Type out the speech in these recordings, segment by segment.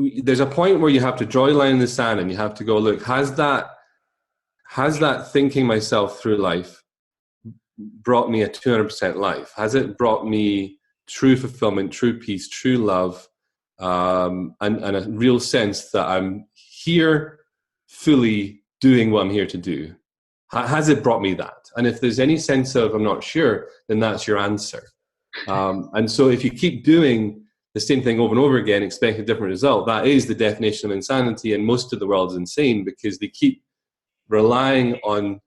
there's a point where you have to draw a line in the sand and you have to go, look, has that thinking myself through life brought me a 200% life? Has it brought me true fulfillment, true peace, true love, and a real sense that I'm here fully doing what I'm here to do? Has it brought me that? And if there's any sense of I'm not sure, then that's your answer. And so if you keep doing the same thing over and over again, expecting a different result, that is the definition of insanity. And most of the world is insane because they keep relying on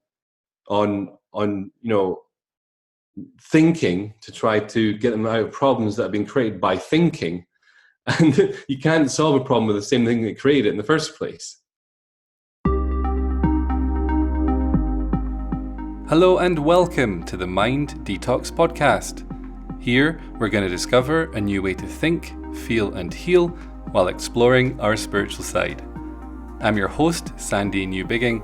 thinking to try to get them out of problems that have been created by thinking. And you can't solve a problem with the same thing that created it in the first place. Hello and welcome to the Mind Detox podcast. Here we're going to discover a new way to think, feel and heal while exploring our spiritual side. I'm your host, Sandy Newbigging,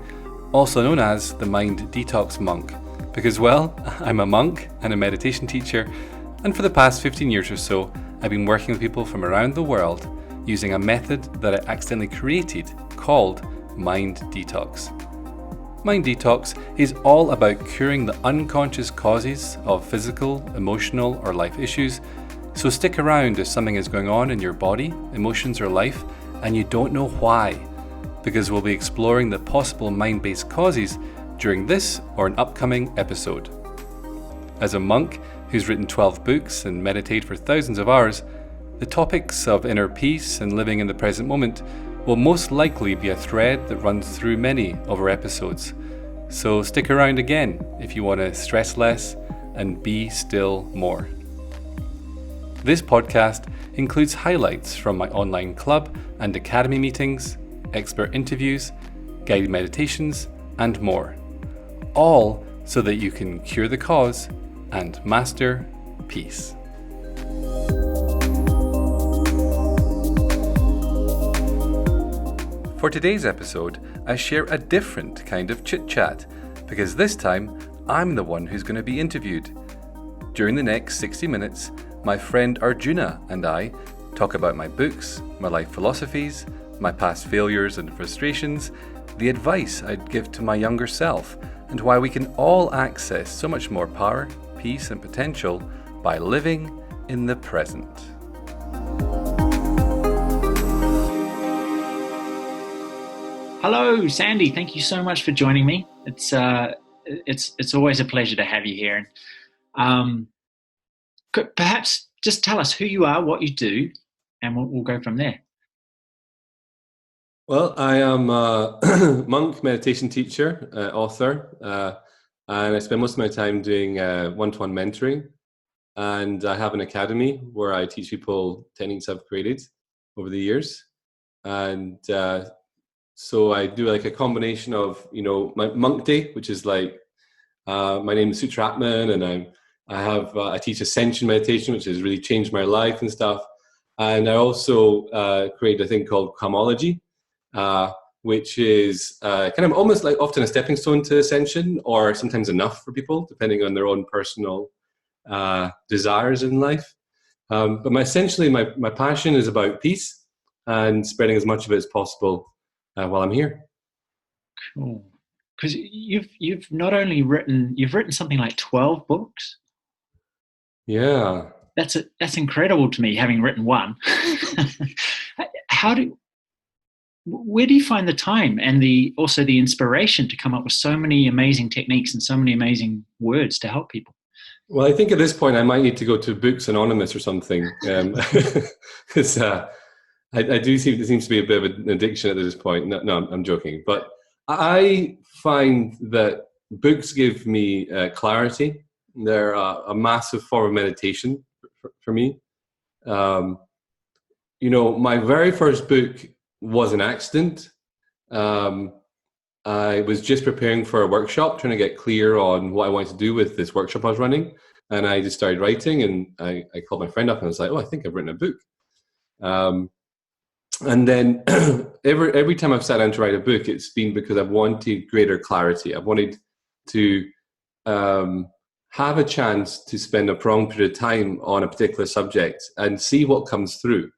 also known as the Mind Detox Monk, because, well, I'm a monk and a meditation teacher, and for the past 15 years or so, I've been working with people from around the world using a method that I accidentally created called Mind Detox. Mind Detox is all about curing the unconscious causes of physical, emotional, or life issues. So stick around if something is going on in your body, emotions, or life, and you don't know why, because we'll be exploring the possible mind-based causes during this or an upcoming episode. As a monk who's written 12 books and meditated for thousands of hours, the topics of inner peace and living in the present moment will most likely be a thread that runs through many of our episodes. So stick around again if you want to stress less and be still more. This podcast includes highlights from my online club and academy meetings, expert interviews, guided meditations, and more. All so that you can cure the cause and master peace. For today's episode, I share a different kind of chit-chat, because this time, I'm the one who's going to be interviewed. During the next 60 minutes, my friend Arjuna and I talk about my books, my life philosophies, my past failures and frustrations, the advice I'd give to my younger self, and why we can all access so much more power, peace, and potential by living in the present. Hello, Sandy. Thank you so much for joining me. It's always a pleasure to have you here. Perhaps just tell us who you are, what you do, and we'll go from there. Well, I am a monk, meditation teacher, author, and I spend most of my time doing one-to-one mentoring. And I have an academy where I teach people techniques I've created over the years. And so I do like a combination of, my monk day, which is like, my name is Sutratman, and I teach ascension meditation, which has really changed my life and stuff. And I also create a thing called Calmology, which is kind of almost like often a stepping stone to ascension, or sometimes enough for people, depending on their own personal desires in life. But essentially my passion is about peace and spreading as much of it as possible while I'm here. Cool. Because you've not only you've written something like 12 books. Yeah. That's incredible to me, having written one. Where do you find the time and also the inspiration to come up with so many amazing techniques and so many amazing words to help people? Well, I think at this point I might need to go to Books Anonymous or something. Because I do see there seems to be a bit of an addiction at this point. No, I'm joking. But I find that books give me clarity. They're a massive form of meditation for me. My very first book was an accident. I was just preparing for a workshop, trying to get clear on what I wanted to do with this workshop I was running. And I just started writing, and I called my friend up and I was like, I think I've written a book. And then every time I've sat down to write a book, it's been because I've wanted greater clarity. I've wanted to have a chance to spend a prolonged period of time on a particular subject and see what comes through.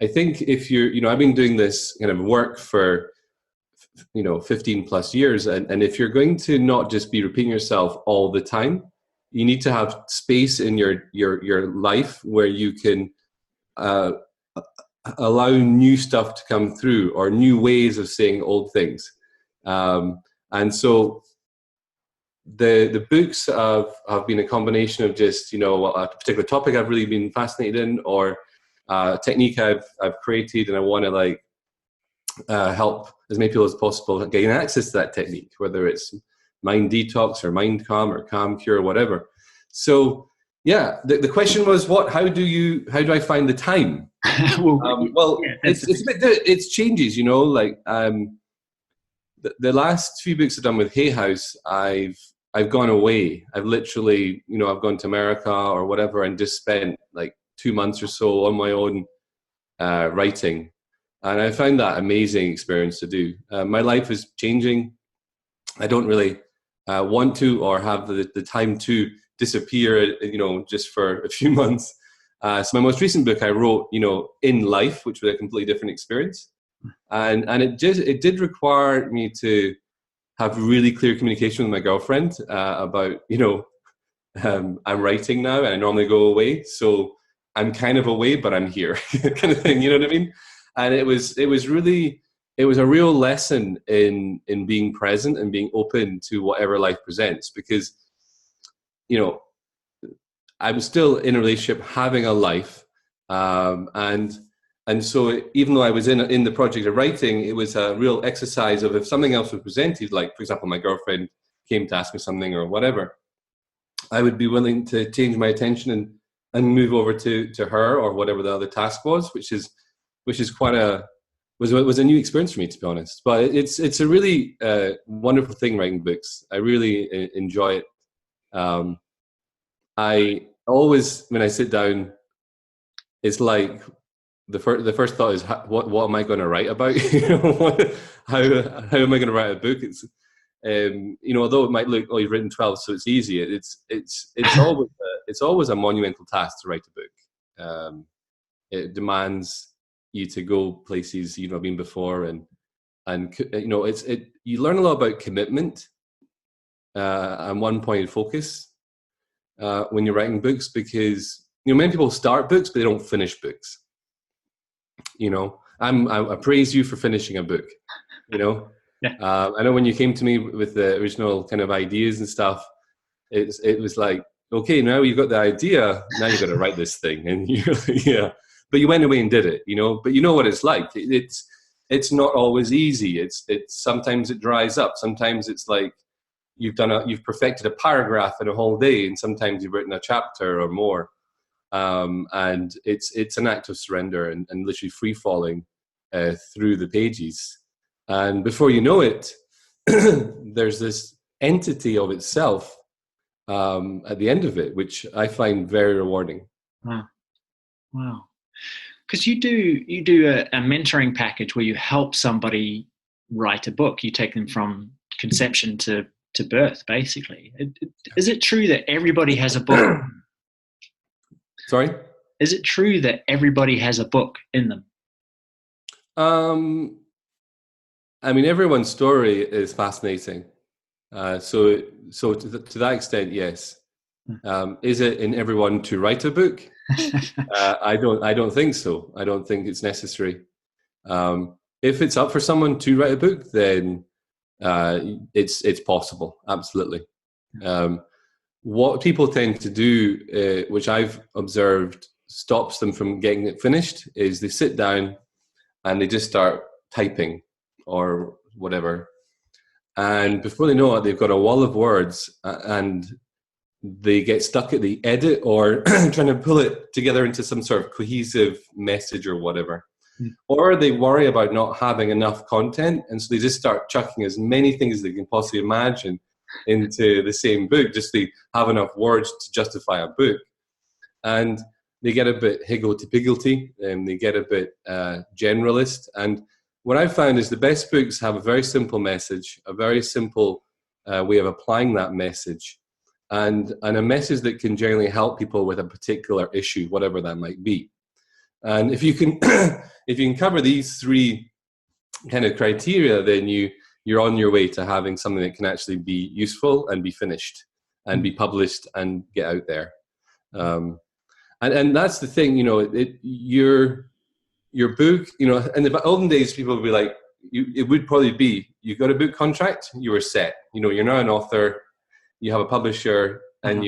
I think if you're, I've been doing this kind of work for, 15 plus years. And if you're going to not just be repeating yourself all the time, you need to have space in your life where you can uh, allow new stuff to come through, or new ways of saying old things. And so the books have been a combination of just, a particular topic I've really been fascinated in, or a technique I've created, and I want to help as many people as possible gain access to that technique, whether it's mind detox or mind calm or calm cure or whatever. So yeah, the question was, how do I find the time? It changes, the last few books I've done with Hay House, I've gone away. I've literally, I've gone to America or whatever and just spent like 2 months or so on my own writing. And I found that amazing experience to do. My life is changing. I don't really want to or have the time to disappear, just for a few months. So my most recent book I wrote, in life, which was a completely different experience. And it did require me to have really clear communication with my girlfriend about, I'm writing now and I normally go away. So I'm kind of away, but I'm here kind of thing. You know what I mean? And it was a real lesson in being present and being open to whatever life presents, because, I'm still in a relationship, having a life. And so even though I was in the project of writing, it was a real exercise of, if something else was presented, like, for example, my girlfriend came to ask me something or whatever, I would be willing to change my attention and move over to her or whatever the other task was, which is was a new experience for me, to be honest. But it's a really wonderful thing, writing books. I really enjoy it. I always, when I sit down, it's like the first thought is, what am I going to write about? How am I going to write a book? It's although it might look, oh, you've written 12, so it's easy. It's always a monumental task to write a book. It demands you to go places you've not been before, and you learn a lot about commitment and one-pointed focus when you're writing books, because many people start books but they don't finish books. I praise you for finishing a book. Yeah. I know when you came to me with the original kind of ideas and stuff, it was like, okay, now you've got the idea, now you've got to write this thing, and yeah. But you went away and did it, But you know what it's like. It's not always easy. It's sometimes it dries up. Sometimes it's like you've perfected a paragraph in a whole day, and sometimes you've written a chapter or more. And it's an act of surrender and literally free falling through the pages. And before you know it, there's this entity of itself at the end of it, which I find very rewarding. Wow. Because you do a mentoring package where you help somebody write a book. You take them from conception to birth, basically. Is it true that everybody has a book? Sorry? Is it true that everybody has a book in them? Everyone's story is fascinating. So to that extent, yes. Is it in everyone to write a book? I don't think so. I don't think it's necessary. If it's up for someone to write a book, then it's possible. Absolutely. What people tend to do, which I've observed stops them from getting it finished, is they sit down and they just start typing or whatever. And before they know it, they've got a wall of words and they get stuck at the edit or trying to pull it together into some sort of cohesive message or whatever. Or they worry about not having enough content, and so they just start chucking as many things as they can possibly imagine into the same book, just to have enough words to justify a book. And they get a bit higgledy-piggledy, and they get a bit generalist. And what I've found is the best books have a very simple message, a very simple way of applying that message, and a message that can generally help people with a particular issue, whatever that might be. And if you can, if you can cover these three kind of criteria, then you're on your way to having something that can actually be useful and be finished and be published and get out there. And that's the thing, your book, in the olden days, people would be like, it would probably be, you got a book contract, you were set. You're now an author, you have a publisher, and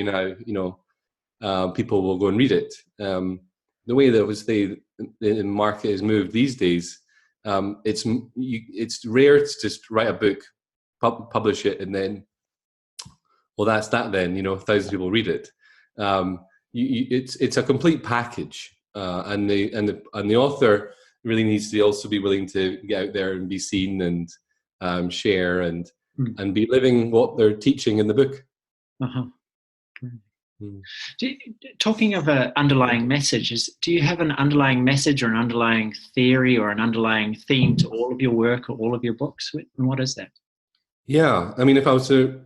people will go and read it. The way that obviously the market has moved these days, it's rare to just write a book, publish it, and then, well, that's that. Then thousands of people read it. It's a complete package, and the author really needs to also be willing to get out there and be seen and share and be living what they're teaching in the book. Talking of an underlying message, do you have an underlying message or an underlying theory or an underlying theme to all of your work or all of your books? And what is that? Yeah, I mean, if I was to,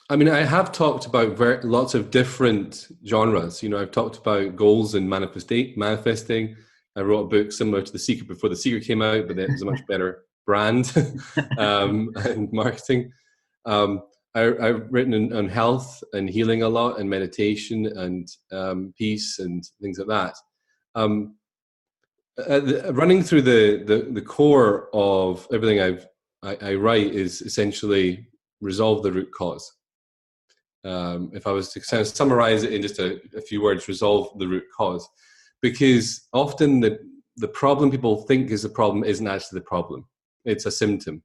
I have talked about lots of different genres. I've talked about goals and manifesting. I wrote a book similar to The Secret before The Secret came out, but it was a much better brand and marketing. I've written on health and healing a lot, and meditation and peace and things like that. Running through the core of everything I write is essentially resolve the root cause. If I was to kind of summarize it in just a few words, resolve the root cause, because often the problem people think is the problem isn't actually the problem; it's a symptom.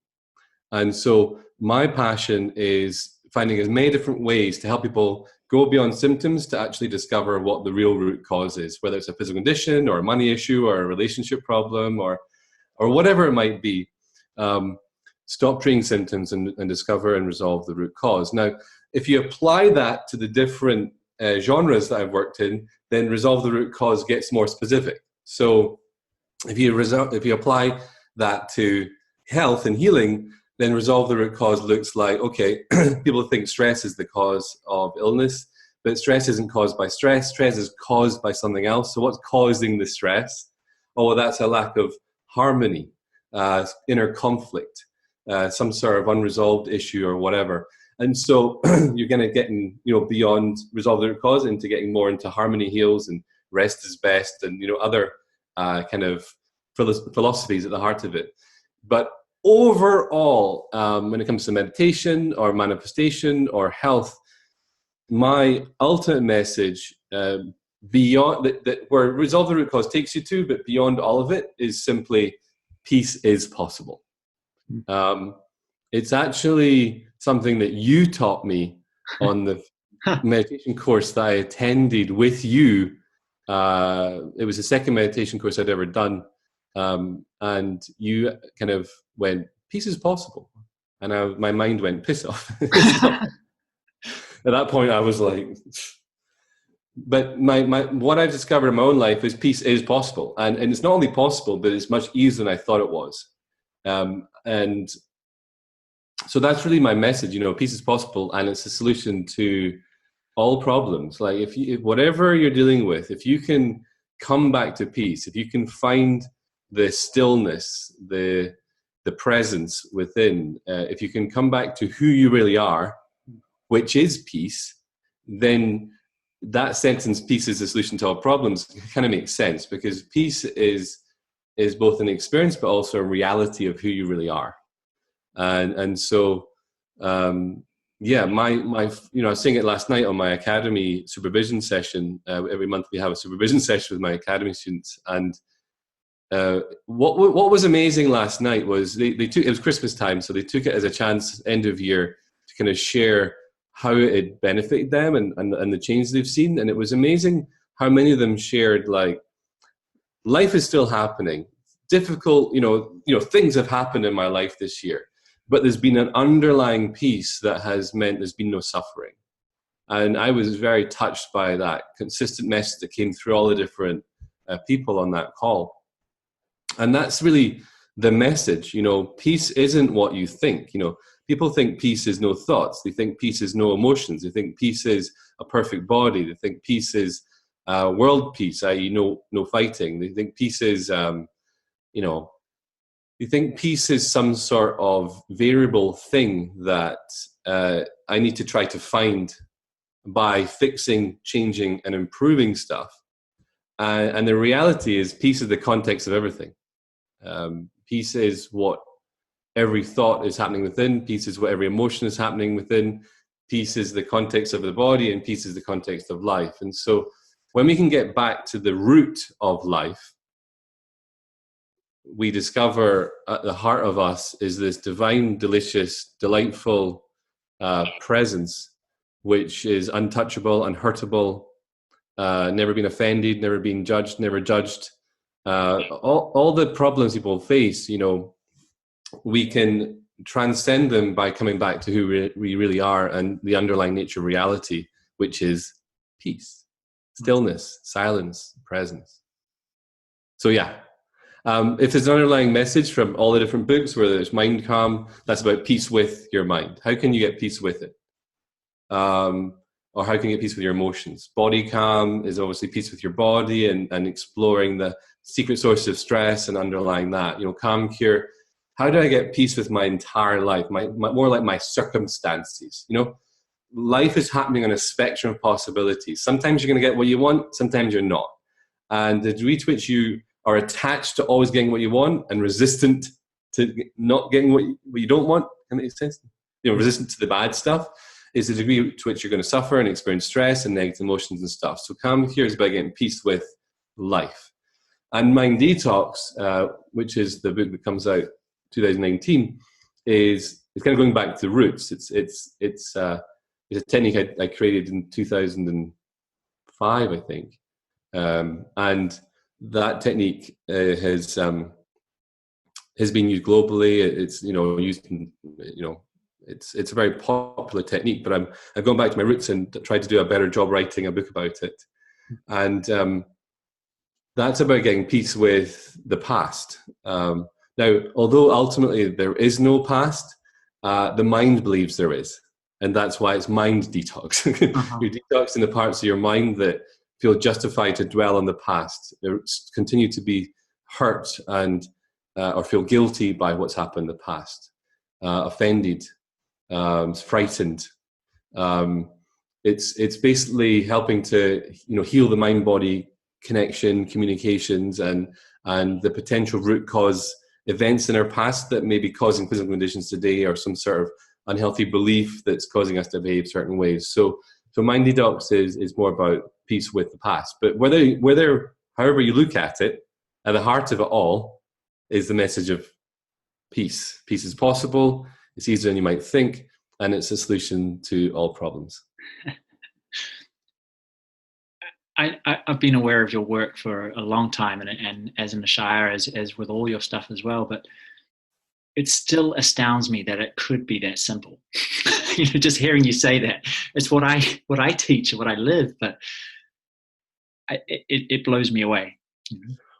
And so my passion is finding as many different ways to help people go beyond symptoms to actually discover what the real root cause is, whether it's a physical condition or a money issue or a relationship problem or whatever it might be. Stop treating symptoms and discover and resolve the root cause. Now, if you apply that to the different genres that I've worked in, then resolve the root cause gets more specific. So if you apply that to health and healing, then resolve the root cause looks like, okay, people think stress is the cause of illness, but stress isn't caused by stress. Stress is caused by something else. So what's causing the stress? Oh, well, that's a lack of harmony, inner conflict, some sort of unresolved issue or whatever. And so you're going to get beyond resolve the root cause into getting more into harmony heals and rest is best and other kind of philosophies at the heart of it. But overall, when it comes to meditation or manifestation or health, my ultimate message beyond that where resolve the root cause takes you to, but beyond all of it, is simply peace is possible. It's actually something that you taught me on the meditation course that I attended with you. It was the second meditation course I'd ever done. And you kind of went, peace is possible. And my mind went, piss off. At that point, I was like, but what I've discovered in my own life is peace is possible. And it's not only possible, but it's much easier than I thought it was. And so that's really my message, peace is possible. And it's a solution to all problems. Like if whatever you're dealing with, if you can come back to peace, if you can find the stillness, the presence within, if you can come back to who you really are, which is peace, then that sentence, peace is the solution to all problems, kind of makes sense, because peace is both an experience but also a reality of who you really are. And so my I was saying it last night on my academy supervision session. Every month we have a supervision session with my academy students, and what was amazing last night was they took, it was Christmas time, so they took it as a chance end of year to kind of share how it benefited them and the changes they've seen. And it was amazing how many of them shared, like, life is still happening, difficult, things have happened in my life this year, but there's been an underlying peace that has meant there's been no suffering. And I was very touched by that consistent message that came through all the different people on that call. And that's really the message. Peace isn't what you think. People think peace is no thoughts. They think peace is no emotions. They think peace is a perfect body. They think peace is world peace, i.e. no fighting. They think peace is, you think peace is some sort of variable thing that I need to try to find by fixing, changing, and improving stuff. And the reality is, peace is the context of everything. Peace is what every thought is happening within. Peace is what every emotion is happening within. Peace is the context of the body, and peace is the context of life. And so when we can get back to the root of life, we discover at the heart of us is this divine, delicious, delightful presence, which is untouchable, unhurtable, never been offended, never been judged, never judged. All the problems people face, we can transcend them by coming back to who we really are and the underlying nature of reality, which is peace, stillness, silence, presence. So yeah, if there's an underlying message from all the different books, whether it's Mind Calm, that's about peace with your mind. How can you get peace with it? Or how can you get peace with your emotions? Body Calm is obviously peace with your body and exploring the secret sources of stress and underlying that. Calm Cure, how do I get peace with my entire life? My more like my circumstances. Life is happening on a spectrum of possibilities. Sometimes you're going to get what you want, sometimes you're not. And the degree to which you are attached to always getting what you want and resistant to not getting what you don't want, can that make sense? Resistant to the bad stuff is the degree to which you're going to suffer and experience stress and negative emotions and stuff. So Calm Cure is about getting peace with life. And Mind Detox, which is the book that comes out 2019, is kind of going back to the roots. It's a technique I created in 2005, I think, and that technique has been used globally. It's used in, it's a very popular technique. But I've gone back to my roots and tried to do a better job writing a book about it. And that's about getting peace with the past. Now, although ultimately there is no past, the mind believes there is. And that's why it's mind detox. You're detoxing the parts of your mind that feel justified to dwell on the past. They continue to be hurt and or feel guilty by what's happened in the past, offended, frightened. It's basically helping to heal the mind-body connection, communications, and the potential root cause events in our past that may be causing physical conditions today, or some sort of unhealthy belief that's causing us to behave certain ways. So Mind Detox is more about peace with the past. But however you look at it, at the heart of it all is the message of peace. Peace is possible, it's easier than you might think, and it's a solution to all problems. I've been aware of your work for a long time, and as in the Shire, as with all your stuff as well, but it still astounds me that it could be that simple. Just hearing you say that, it's what I teach and what I live, but it blows me away.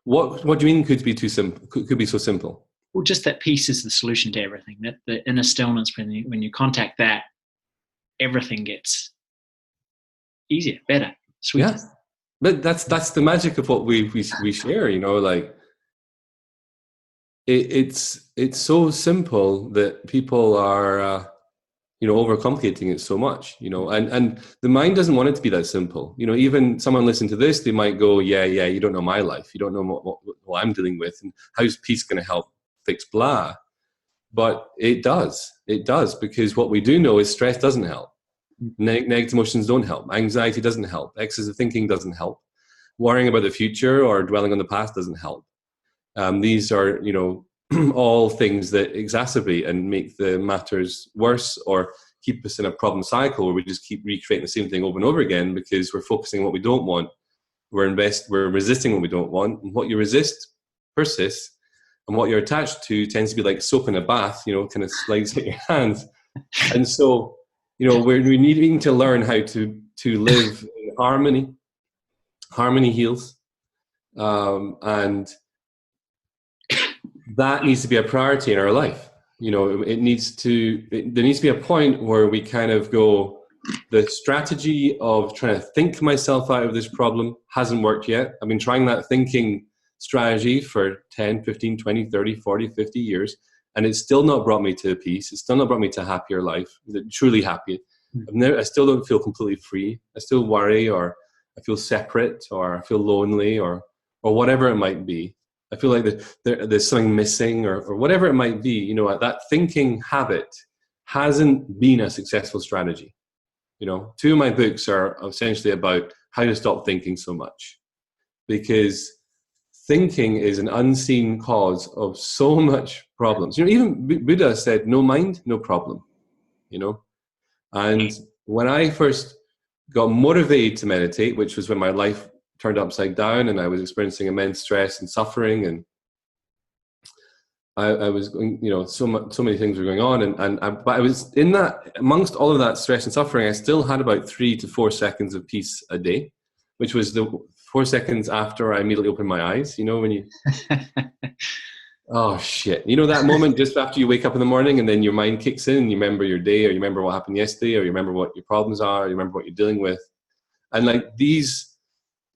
What do you mean could be too simple? Could be so simple? Well, just that peace is the solution to everything. That the inner stillness, when you contact that, everything gets easier, better, sweeter. Yeah, but that's the magic of what we share. It's so simple that people are overcomplicating it so much, and the mind doesn't want it to be that simple. Even someone listening to this, they might go, yeah, you don't know my life, you don't know what I'm dealing with, and how's peace going to help fix blah? But it does, because what we do know is stress doesn't help, negative emotions don't help, anxiety doesn't help, excessive thinking doesn't help, worrying about the future or dwelling on the past doesn't help. These are all things that exacerbate and make the matters worse, or keep us in a problem cycle where we just keep recreating the same thing over and over again because we're focusing on what we don't want. We're resisting what we don't want, and what you resist persists, and what you're attached to tends to be like soap in a bath, kind of slides out your hands. And so, we're needing to learn how to live in harmony. Harmony heals, and that needs to be a priority in our life. There needs to be a point where we kind of go, the strategy of trying to think myself out of this problem hasn't worked yet. I've been trying that thinking strategy for 10, 15, 20, 30, 40, 50 years, and it's still not brought me to peace. It's still not brought me to a happier life, truly happy. I still don't feel completely free. I still worry, or I feel separate, or I feel lonely, or whatever it might be. I feel like there's something missing, or whatever it might be. You know, that thinking habit hasn't been a successful strategy. You know, 2 of my books are essentially about how to stop thinking so much, because thinking is an unseen cause of so much problems. You know, even Buddha said, no mind, no problem, you know. And when I first got motivated to meditate, which was when my life turned upside down and I was experiencing immense stress and suffering, and I was going, you know, so many things were going on, but I was in that, amongst all of that stress and suffering, I still had about 3 to 4 seconds of peace a day, which was the 4 seconds after I immediately opened my eyes. You know, when you, oh shit, you know, that moment just after you wake up in the morning and then your mind kicks in and you remember your day, or you remember what happened yesterday, or you remember what your problems are, or you remember what you're dealing with. And like these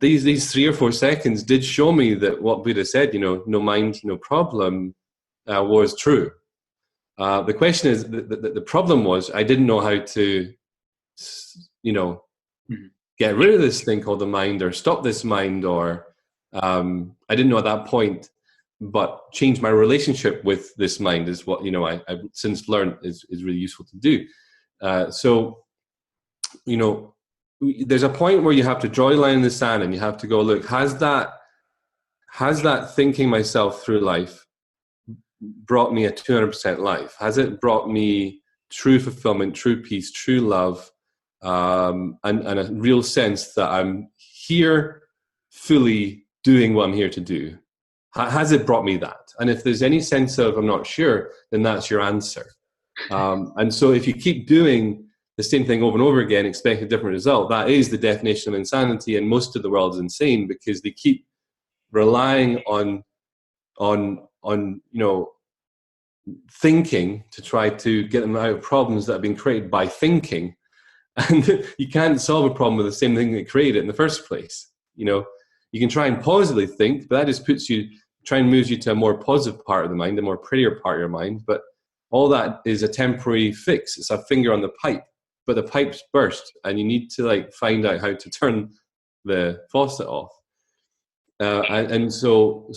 3 or 4 seconds did show me that what Buddha said, you know, no mind, no problem, was true. The question is, the problem was I didn't know how to, you know, get rid of this thing called the mind, or stop this mind, or I didn't know at that point, but change my relationship with this mind is what, you know, I've since learned is really useful to do. So, you know, there's a point where you have to draw a line in the sand and you have to go, look, has that thinking myself through life brought me a 200% life? Has it brought me true fulfillment, true peace, true love, and a real sense that I'm here fully doing what I'm here to do? Has it brought me that? And if there's any sense of I'm not sure, then that's your answer. And so if you keep doing the same thing over and over again, expect a different result, that is the definition of insanity. And most of the world is insane because they keep relying on you know, thinking to try to get them out of problems that have been created by thinking. And you can't solve a problem with the same thing that created it in the first place. You know, you can try and positively think, but that just try and moves you to a more positive part of the mind, a more prettier part of your mind. But all that is a temporary fix. It's a finger on the pipe, but the pipe's burst and you need to like find out how to turn the faucet off. And so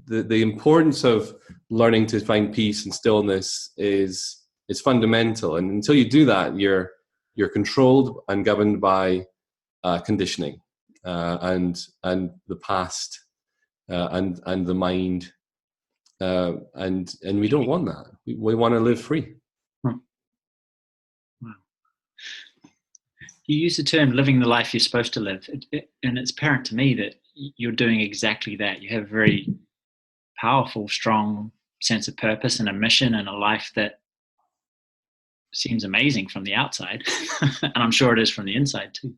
the importance of learning to find peace and stillness is fundamental. And until you do that, you're controlled and governed by conditioning and the past and the mind, and we don't want that. We want to live free. Wow. You use the term living the life you're supposed to live, and it's apparent to me that you're doing exactly that. You have a very powerful, strong sense of purpose and a mission and a life that seems amazing from the outside. And I'm sure it is from the inside too.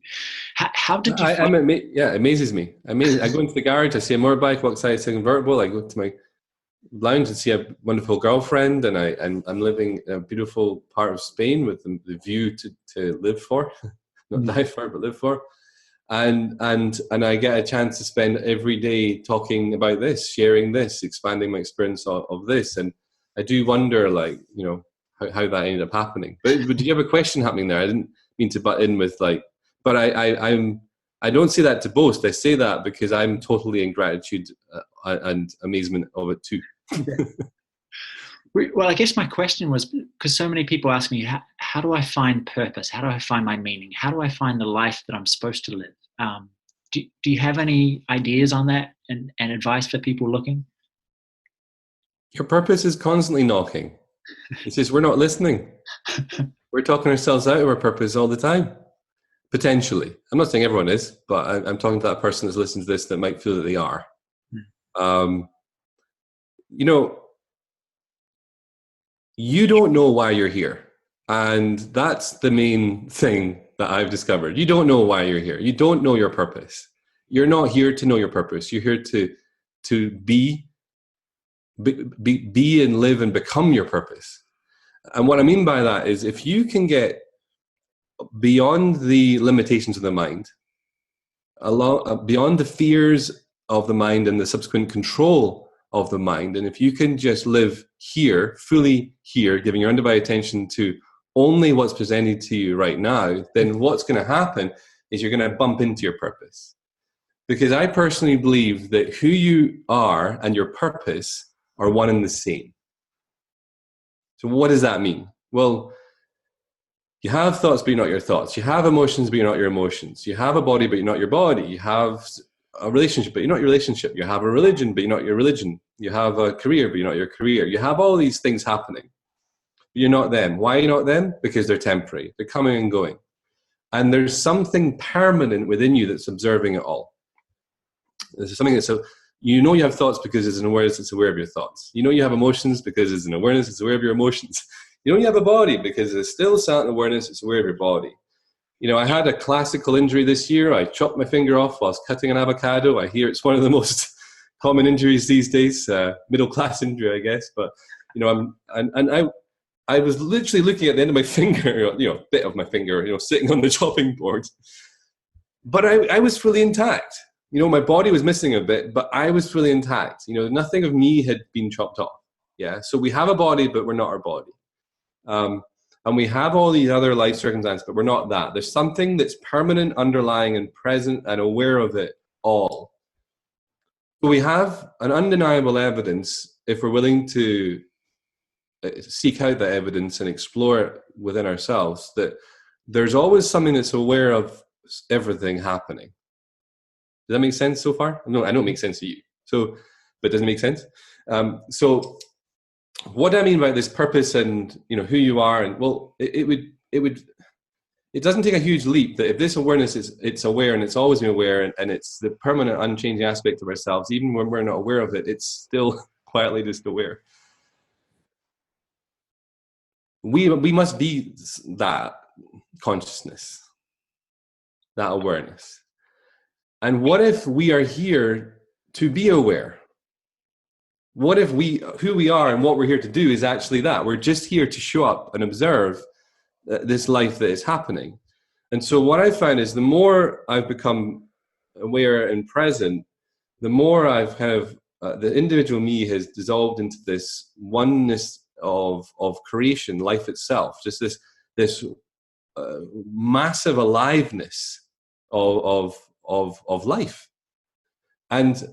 How did you it amazes me. I go into the garage, I see a motorbike, walk outside, a convertible, I go to my lounge and see a wonderful girlfriend, and I'm living in a beautiful part of Spain with the view to live for, not die for, but live for. And I get a chance to spend every day talking about this, sharing this, expanding my experience of this. And I do wonder, like, you know, how that ended up happening. But do you have a question happening there? I didn't mean to butt in with like, but I don't say that to boast. I say that because I'm totally in gratitude and amazement of it too. Well, I guess my question was, because so many people ask me, how do I find purpose? How do I find my meaning? How do I find the life that I'm supposed to live? Do you have any ideas on that and advice for people looking? Your purpose is constantly knocking. It's just we're not listening. We're talking ourselves out of our purpose all the time. Potentially. I'm not saying everyone is, but I'm talking to that person that's listening to this that might feel that they are. You know, you don't know why you're here. And that's the main thing that I've discovered. You don't know why you're here. You don't know your purpose. You're not here to know your purpose. You're here to be and live and become your purpose. And what I mean by that is if you can get beyond the limitations of the mind, beyond the fears of the mind and the subsequent control of the mind. And if you can just live here, fully here, giving your undivided attention to only what's presented to you right now, then what's going to happen is you're going to bump into your purpose. Because I personally believe that who you are and your purpose are one and the same. So what does that mean? Well, you have thoughts, but you're not your thoughts. You have emotions, but you're not your emotions. You have a body, but you're not your body. You have a relationship, but you're not your relationship. You have a religion, but you're not your religion. You have a career, but you're not your career. You have all these things happening. But you're not them. Why are you not them? Because they're temporary. They're coming and going. And there's something permanent within you that's observing it all. There's something that's you know you have thoughts because there's an awareness that's aware of your thoughts. You know you have emotions because there's an awareness that's aware of your emotions. You know you have a body because there's still certain awareness that's aware of your body. You know, I had a classical injury this year. I chopped my finger off whilst cutting an avocado. I hear it's one of the most common injuries these days, middle class injury, I guess. But you know, I was literally looking at the end of my finger, you know, bit of my finger, you know, sitting on the chopping board. But I was fully intact. You know, my body was missing a bit, but I was fully intact. You know, nothing of me had been chopped off. Yeah. So we have a body, but we're not our body. And we have all these other life circumstances, but we're not that. There's something that's permanent, underlying, and present, and aware of it all. So we have an undeniable evidence, if we're willing to seek out that evidence and explore it within ourselves, that there's always something that's aware of everything happening. Does that make sense so far? No, I don't make sense to you. So, but does it make sense? So what I mean by this purpose and, you know, who you are, and well, it doesn't take a huge leap that if this awareness it's aware and it's always been aware and it's the permanent unchanging aspect of ourselves, even when we're not aware of it, it's still quietly just aware. We must be that consciousness, that awareness. And what if we are here to be aware? What if who we are and what we're here to do is actually that? We're just here to show up and observe this life that is happening. And so what I found is the more I've become aware and present, the more I've kind of, the individual me has dissolved into this oneness of creation, life itself, just this massive aliveness of life. And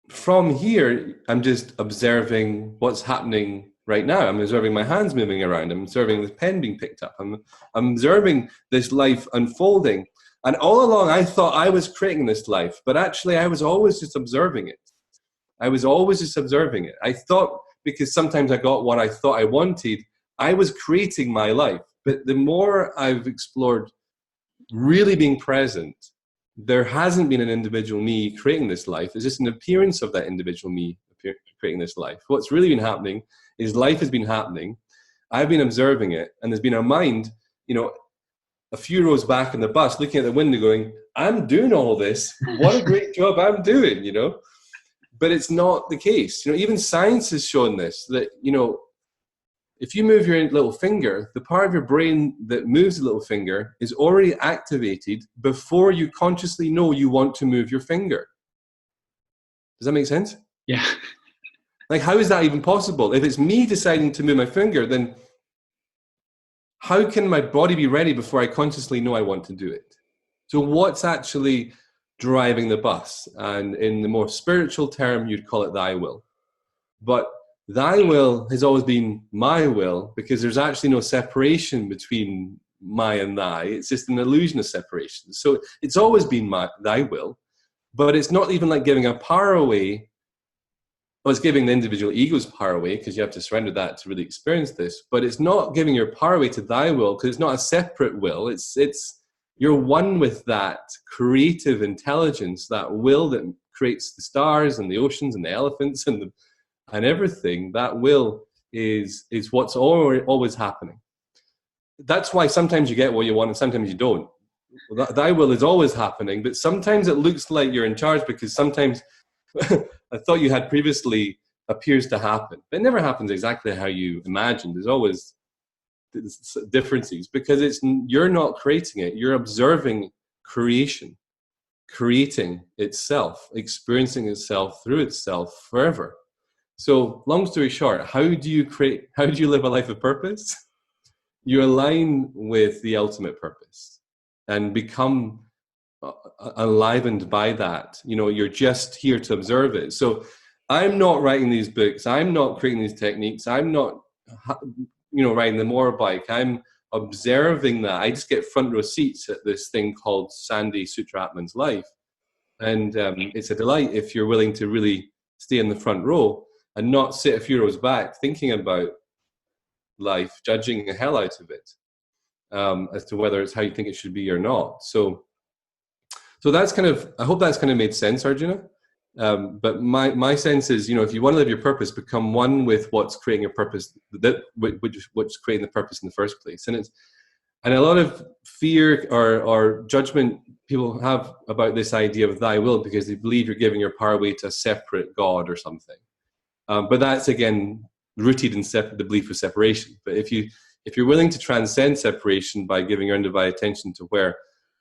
from here, I'm just observing what's happening right now. I'm observing my hands moving around. I'm observing the pen being picked up. I'm observing this life unfolding. And all along, I thought I was creating this life, but actually I was always just observing it. I was always just observing it. I thought, because sometimes I got what I thought I wanted, I was creating my life. But the more I've explored really being present, there hasn't been an individual me creating this life. It's just an appearance of that individual me creating this life. What's really been happening is life has been happening. I've been observing it, and there's been a mind, you know, a few rows back in the bus looking at the window going, I'm doing all this. What a great job I'm doing, you know. But it's not the case. You know, even science has shown this, that, you know, if you move your little finger, the part of your brain that moves the little finger is already activated before you consciously know you want to move your finger. Does that make sense? Yeah. Like, how is that even possible? If it's me deciding to move my finger, then how can my body be ready before I consciously know I want to do it? So what's actually driving the bus? And in the more spiritual term, you'd call it thy will. But thy will has always been my will, because there's actually no separation between my and thy. It's just an illusion of separation. So it's always been thy will, but it's not even like giving a power away. Well, it's giving the individual ego's power away, because you have to surrender that to really experience this. But it's not giving your power away to thy will, because it's not a separate will. It's you're one with that creative intelligence, that will that creates the stars and the oceans and the elephants and everything. That will is what's always happening. That's why sometimes you get what you want and sometimes you don't. Thy will is always happening, but sometimes it looks like you're in charge, because sometimes I thought you had previously appears to happen. But it never happens exactly how you imagined. There's always differences, because you're not creating it. You're observing creation, creating itself, experiencing itself through itself forever. So long story short, how do you live a life of purpose? You align with the ultimate purpose and become enlivened by that. You're just here to observe it. So I'm not writing these books. I'm not creating these techniques. I'm not, riding the motorbike. I'm observing that. I just get front row seats at this thing called Sandy Sutraatman's life. And it's a delight if you're willing to really stay in the front row and not sit a few rows back thinking about life, judging the hell out of it, as to whether it's how you think it should be or not. So that's I hope that's kind of made sense, Arjuna. But my sense is, if you want to live your purpose, become one with what's creating your purpose, what's creating the purpose in the first place. And a lot of fear or judgment people have about this idea of thy will, because they believe you're giving your power away to a separate God or something. But that's, again, rooted in the belief of separation. But if you're willing to transcend separation by giving your undivided attention to where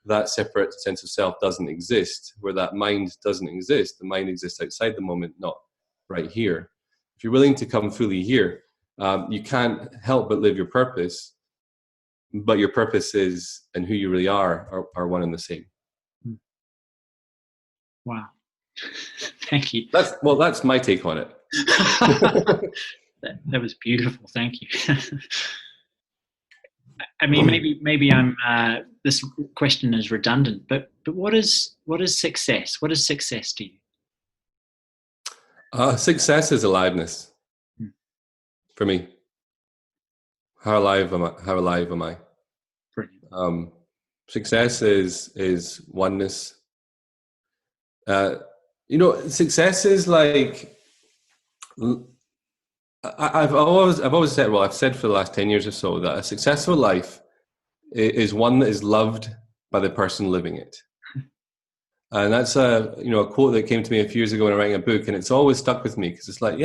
that separate sense of self doesn't exist, where that mind doesn't exist, the mind exists outside the moment, not right here. If you're willing to come fully here, you can't help but live your purpose, but your purpose is, and who you really are one and the same. Wow. Thank you. That's my take on it. That was beautiful. Thank you. I mean, maybe I'm. This question is redundant, but what is success? What is success to you? Success is aliveness for me. How alive am I? Brilliant. Success is oneness. Success is like, I've always said, well, I've said for the last 10 years or so, that a successful life is one that is loved by the person living it. And that's a quote that came to me a few years ago when I was writing a book, and it's always stuck with me, because it's like,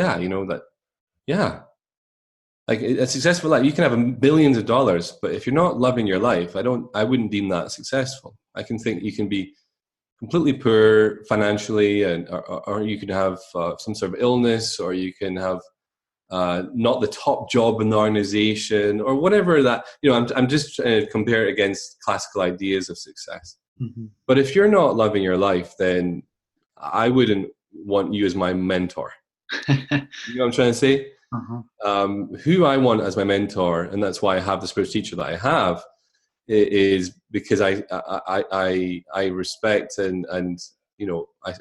like a successful life, you can have billions of dollars, but if you're not loving your life, I wouldn't deem that successful. I can think you can be completely poor financially, or you can have some sort of illness, or you can have not the top job in the organization, or whatever that, I'm just trying to compare it against classical ideas of success. Mm-hmm. But if you're not loving your life, then I wouldn't want you as my mentor. You know what I'm trying to say? Uh-huh. Who I want as my mentor, and that's why I have the spiritual teacher that I have, is because I respect and I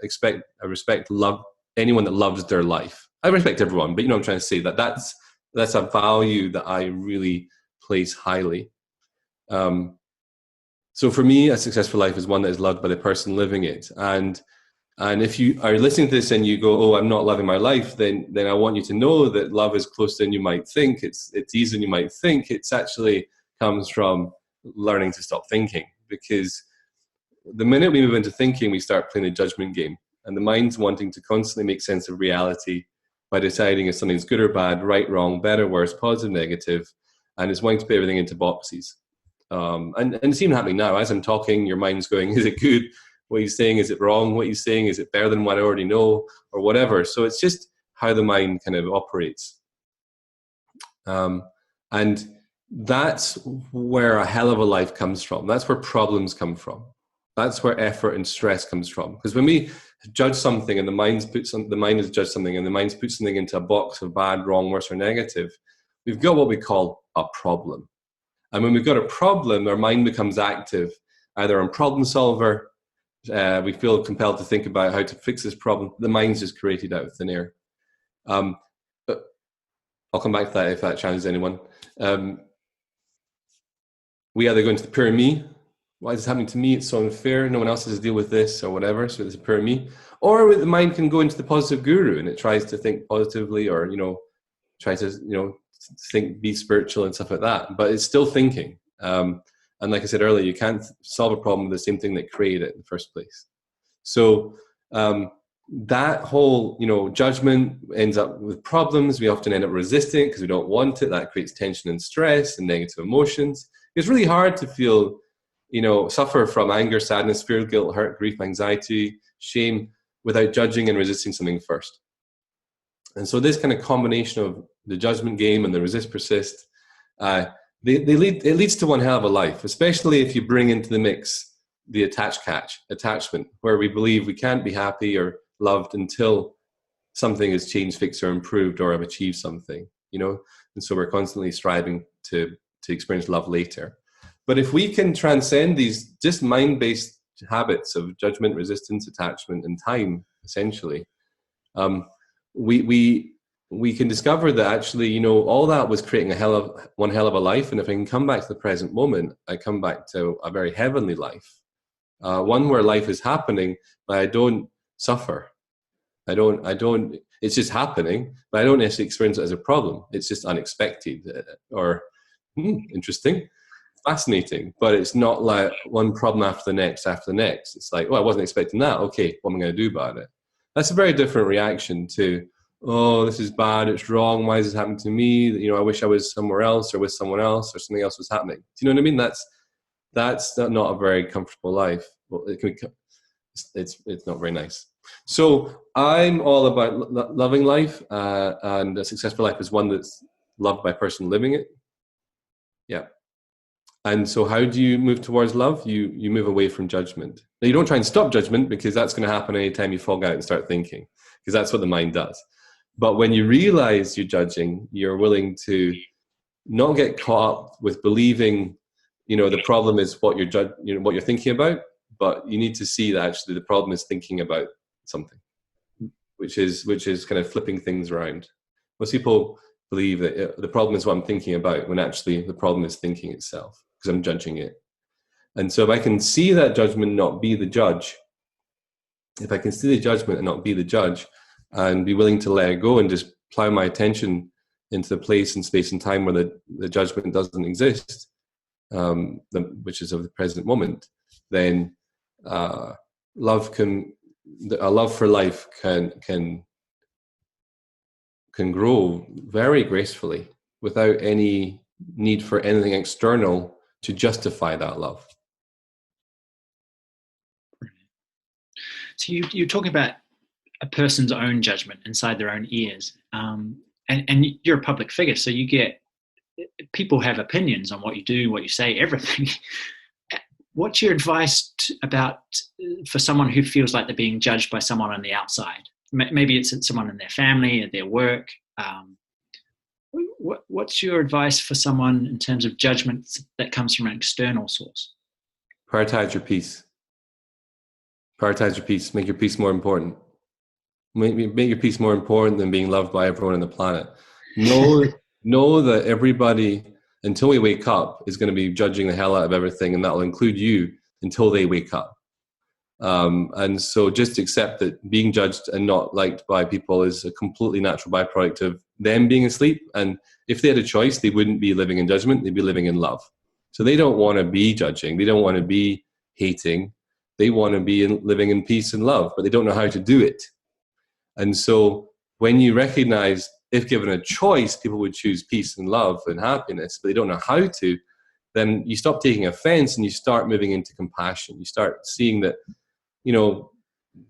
respect love anyone that loves their life. I respect everyone, but I'm trying to say that's a value that I really place highly. So for me, a successful life is one that is loved by the person living it. And if you are listening to this and you go, oh, I'm not loving my life, then I want you to know that love is closer than you might think. It's easier than you might think. It's actually comes from learning to stop thinking, because the minute we move into thinking, we start playing a judgment game, and the mind's wanting to constantly make sense of reality by deciding if something's good or bad, right, wrong, better, worse, positive, negative, and it's wanting to put everything into boxes. And it's even happening now. As I'm talking, your mind's going, is it good? What he's saying, is it wrong? What he's saying, is it better than what I already know, or whatever? So it's just how the mind kind of operates. And that's where a hell of a life comes from. That's where problems come from. That's where effort and stress comes from. Because when we judge something and the mind has judged something and the mind puts something into a box of bad, wrong, worse, or negative, we've got what we call a problem. And when we've got a problem, our mind becomes active, either on problem solver. We feel compelled to think about how to fix this problem. The mind's just created out of thin air. But I'll come back to that if that challenges anyone. We either go into the poor me. Why is this happening to me? It's so unfair. No one else has to deal with this, or whatever. So it's a poor me. Or the mind can go into the positive guru, and it tries to think positively, or tries to think, be spiritual and stuff like that. But it's still thinking. And like I said earlier, you can't solve a problem with the same thing that created it in the first place. So that whole, judgment ends up with problems. We often end up resisting because we don't want it. That creates tension and stress and negative emotions. It's really hard to feel, suffer from anger, sadness, fear, guilt, hurt, grief, anxiety, shame without judging and resisting something first. And so this kind of combination of the judgment game and the resist persist, it leads to one hell of a life, especially if you bring into the mix the attachment, where we believe we can't be happy or loved until something is changed, fixed, or improved, or have achieved something, and so we're constantly striving to experience love later. But if we can transcend these just mind-based habits of judgment, resistance, attachment, and time, essentially, we can discover that actually, all that was creating one hell of a life. And if I can come back to the present moment, I come back to a very heavenly life, one where life is happening, but I don't suffer. I don't. It's just happening, but I don't necessarily experience it as a problem. It's just unexpected or interesting, fascinating. But it's not like one problem after the next. It's like, I wasn't expecting that. Okay, what am I going to do about it? That's a very different reaction to, oh, this is bad, it's wrong, why is this happening to me? I wish I was somewhere else or with someone else or something else was happening. Do you know what I mean? That's not a very comfortable life. Well, it's not very nice. So I'm all about loving life, and a successful life is one that's loved by a person living it. Yeah. And so how do you move towards love? You move away from judgment. Now, you don't try and stop judgment, because that's going to happen anytime you fall out and start thinking, because that's what the mind does. But when you realize you're judging, you're willing to not get caught up with believing, the problem is what what you're thinking about, but you need to see that actually the problem is thinking about something, which is kind of flipping things around. Most people believe that the problem is what I'm thinking about, when actually the problem is thinking itself, because I'm judging it. And so if I can see that judgment, not be the judge, if I can see the judgment and not be the judge, and be willing to let it go and just plow my attention into the place and space and time where the judgment doesn't exist, which is of the present moment, then a love for life can grow very gracefully without any need for anything external to justify that love. So you're talking about a person's own judgment inside their own ears, and you're a public figure, so you get people have opinions on what you do, what you say, everything. What's your advice for someone who feels like they're being judged by someone on the outside? Maybe it's someone in their family, at their work. What's your advice for someone in terms of judgment that comes from an external source? Prioritize your peace. Prioritize your peace. Make your peace more important. Make your peace more important than being loved by everyone on the planet. Know that everybody, until we wake up, is going to be judging the hell out of everything, and that will include you until they wake up. And so just accept that being judged and not liked by people is a completely natural byproduct of them being asleep. And if they had a choice, they wouldn't be living in judgment, they'd be living in love. So they don't want to be judging, they don't want to be hating, they want to be living in peace and love, but they don't know how to do it. And so when you recognize, if given a choice, people would choose peace and love and happiness, but they don't know how to, then you stop taking offense and you start moving into compassion. You start seeing that,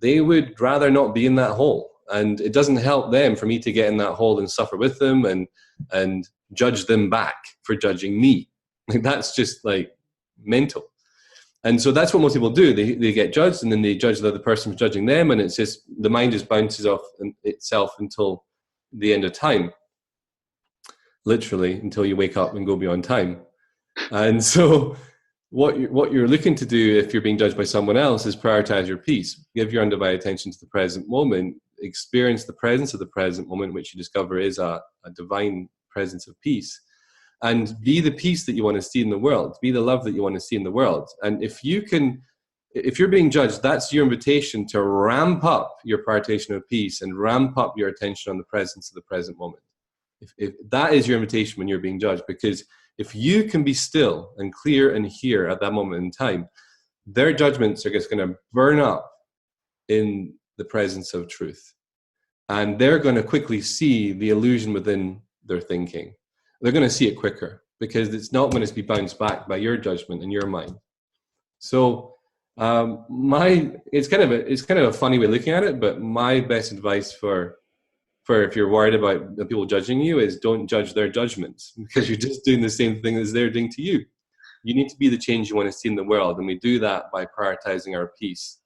they would rather not be in that hole. And it doesn't help them for me to get in that hole and suffer with them and judge them back for judging me. That's just like mental. And so that's what most people do. They get judged, and then they judge the other person for judging them, and it's just the mind just bounces off itself until the end of time, literally until you wake up and go beyond time. And so what you're looking to do if you're being judged by someone else is prioritize your peace. Give your undivided attention to the present moment. Experience the presence of the present moment, which you discover is a divine presence of peace. And be the peace that you want to see in the world. Be the love that you want to see in the world. And if you're being judged, that's your invitation to ramp up your prioritization of peace and ramp up your attention on the presence of the present moment. If that is your invitation when you're being judged, because if you can be still and clear and hear at that moment in time, their judgments are just going to burn up in the presence of truth. And they're going to quickly see the illusion within their thinking. They're going to see it quicker because it's not going to be bounced back by your judgment in your mind. So it's kind of a funny way of looking at it, but my best advice for if you're worried about the people judging you is don't judge their judgments, because you're just doing the same thing as they're doing to you. You need to be the change you want to see in the world, and we do that by prioritizing our peace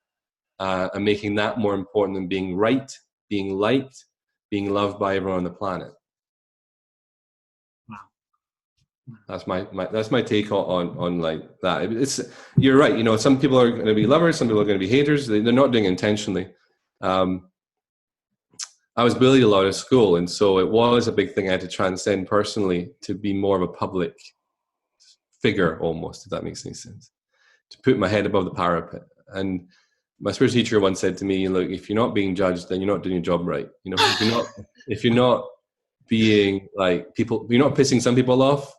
and making that more important than being right, being liked, being loved by everyone on the planet. That's my take on like that. You're right. You know, some people are going to be lovers, some people are going to be haters. They're not doing it intentionally. I was bullied a lot at school, and so it was a big thing I had to transcend personally to be more of a public figure, almost, if that makes any sense. To put my head above the parapet. And my spiritual teacher once said to me, "Look, if you're not being judged, then you're not doing your job right. You know, if you're not being like people, you're not pissing some people off.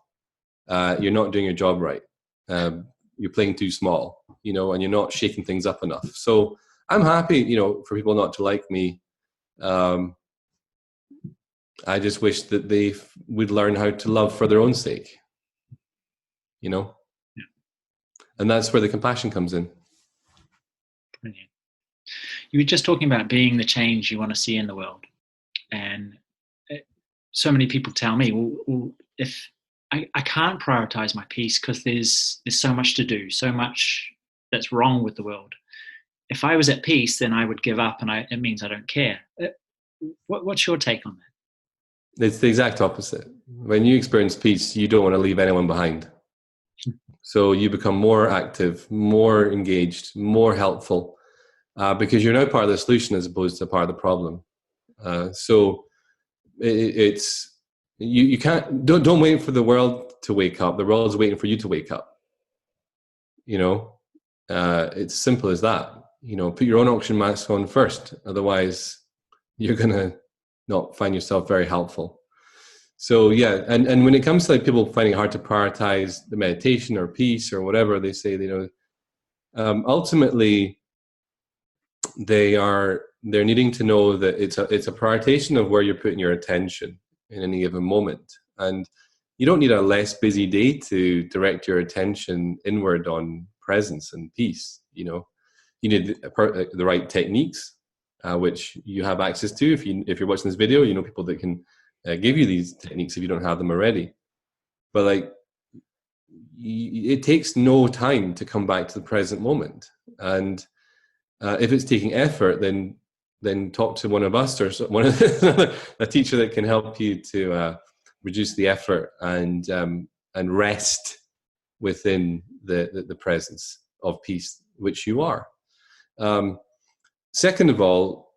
You're not doing your job right. You're playing too small, you know, and you're not shaking things up enough." So I'm happy, you know, for people not to like me. I just wish that they would learn how to love for their own sake, you know, and that's where the compassion comes in. Brilliant. You were just talking about being the change you want to see in the world, and so many people tell me, well if I can't prioritize my peace because there's so much to do, so much that's wrong with the world. If I was at peace, then I would give up, and it means I don't care. What's your take on that? It's the exact opposite. When you experience peace, you don't want to leave anyone behind. So you become more active, more engaged, more helpful, because you're now part of the solution as opposed to part of the problem. So it's you can't don't wait for the world to wake up. The world's waiting for you to wake up. You know, it's simple as that. You know, put your own oxygen mask on first, otherwise you're gonna not find yourself very helpful. So yeah, and when it comes to like people finding it hard to prioritize the meditation or peace or whatever they say, you know, ultimately they're needing to know that it's a prioritization of where you're putting your attention in any given moment. And you don't need a less busy day to direct your attention inward on presence and peace. You know, you need the right techniques, which you have access to. If you're watching this video, you know people that can give you these techniques if you don't have them already. But like, it takes no time to come back to the present moment. And if it's taking effort, then talk to one of us or a teacher that can help you to reduce the effort and rest within the presence of peace, which you are. Second of all,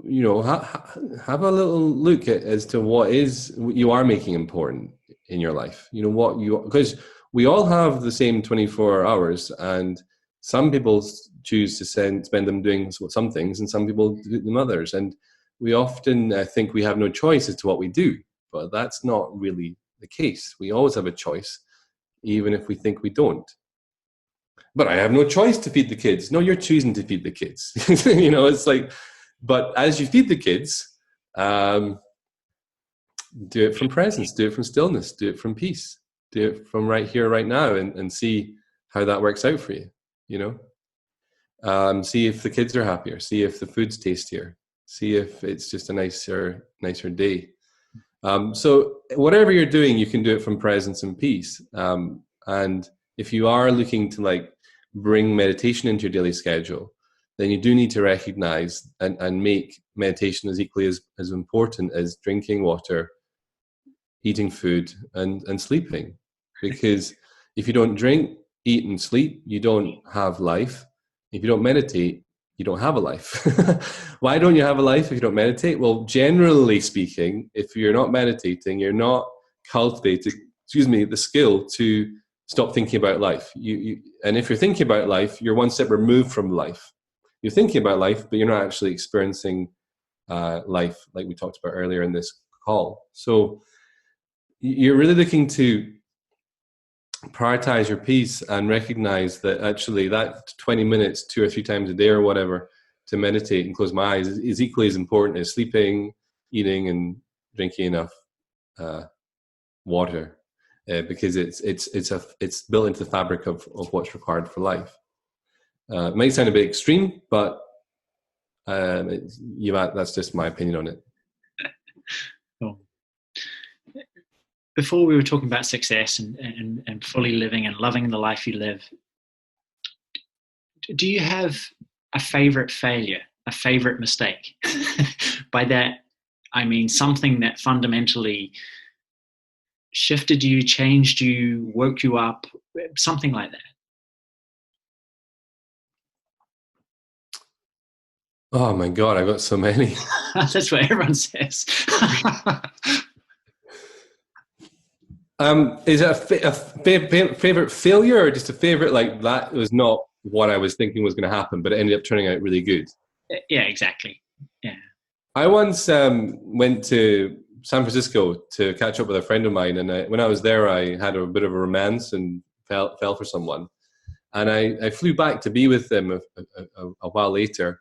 you know, have a little look as to what you are making important in your life. You know, because we all have the same 24 hours, and some people choose to spend them doing some things, and some people do them others. And we often think we have no choice as to what we do, but that's not really the case. We always have a choice, even if we think we don't. But I have no choice to feed the kids. No, you're choosing to feed the kids. You know, it's like, but as you feed the kids, do it from presence, do it from stillness, do it from peace, do it from right here, right now, and see how that works out for you, you know? See if the kids are happier, see if the food's tastier, see if it's just a nicer day. So whatever you're doing, you can do it from presence and peace. And if you are looking to like bring meditation into your daily schedule, then you do need to recognize and make meditation as equally as important as drinking water, eating food, and sleeping. Because if you don't drink, eat, and sleep, you don't have life. If you don't meditate, you don't have a life. Why don't you have a life if you don't meditate? Well, generally speaking, if you're not meditating, you're not cultivating, the skill to stop thinking about life. And if you're thinking about life, you're one step removed from life. You're thinking about life, but you're not actually experiencing life, like we talked about earlier in this call. So you're really looking to prioritize your peace and recognize that actually that 20 minutes 2 or 3 times a day or whatever to meditate and close my eyes is equally as important as sleeping, eating, and drinking enough water, because it's built into the fabric of what's required for life. It might sound a bit extreme, but that's just my opinion on it. Cool. Before we were talking about success and fully living and loving the life you live, do you have a favorite failure, a favorite mistake? By that, I mean something that fundamentally shifted you, changed you, woke you up, something like that. Oh my God, I've got so many. That's what everyone says. Is it a favorite failure, or just a favorite, like that was not what I was thinking was going to happen, but it ended up turning out really good? Yeah, exactly. Yeah. I once went to San Francisco to catch up with a friend of mine, and when I was there, I had a bit of a romance and fell for someone, and I flew back to be with them a while later,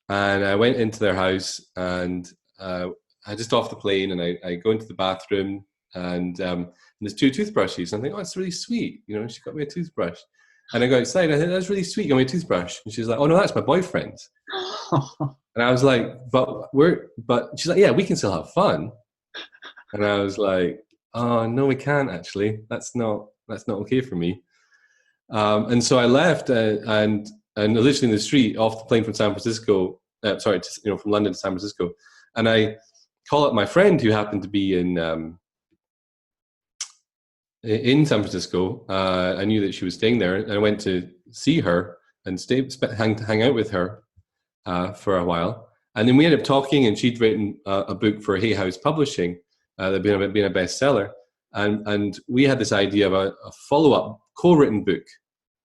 and I went into their house, and I just off the plane, and I go into the bathroom, and there's 2 toothbrushes. And I think, oh, it's really sweet. You know, she got me a toothbrush. And I go outside, and I think, that's really sweet. You got me a toothbrush. And she's like, oh, no, that's my boyfriend's. And I was like, but she's like, yeah, we can still have fun. And I was like, oh, no, we can't actually. That's not okay for me. And so I left, and literally in the street off the plane from San Francisco, from London to San Francisco. And I call up my friend who happened to be in San Francisco. I knew that she was staying there, and I went to see her and hang out with her for a while. And then we ended up talking, and she'd written a book for Hay House Publishing that had been a bestseller. And we had this idea of a follow-up co-written book.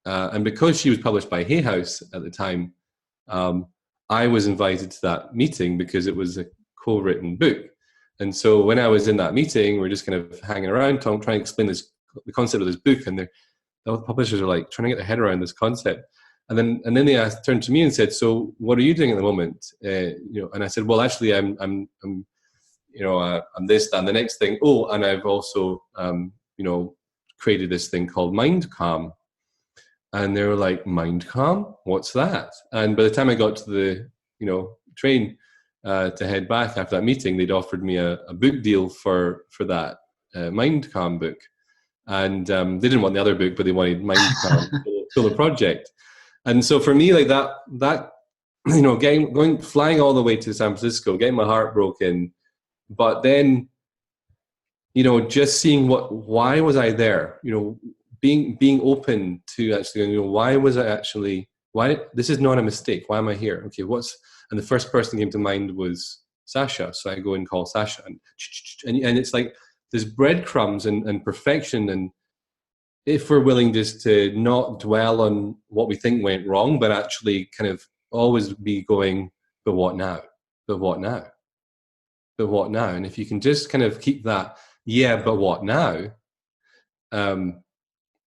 And because she was published by Hay House at the time, I was invited to that meeting because it was a co-written book. And so when I was in that meeting, we're just kind of hanging around, trying to explain the concept of this book, and the publishers are like trying to get their head around this concept. And then they turned to me and said, "So what are you doing at the moment?" And I said, "Well, actually, I'm this, that, and the next thing. Oh, and I've also created this thing called Mind Calm." And they were like, "Mind Calm? What's that?" And by the time I got to the train to head back after that meeting, they'd offered me a book deal for that Mind Calm book. And they didn't want the other book, but they wanted Mind Calm to fill the project. And so for me, like that flying all the way to San Francisco, getting my heart broken, but then, just seeing why was I there? Being open to actually, why this is not a mistake. Why am I here? Okay, and the first person that came to mind was Sasha. So I go and call Sasha, and it's like there's breadcrumbs and perfection. And if we're willing just to not dwell on what we think went wrong, but actually kind of always be going, but what now? But what now? But what now? And if you can just kind of keep that, yeah, but what now?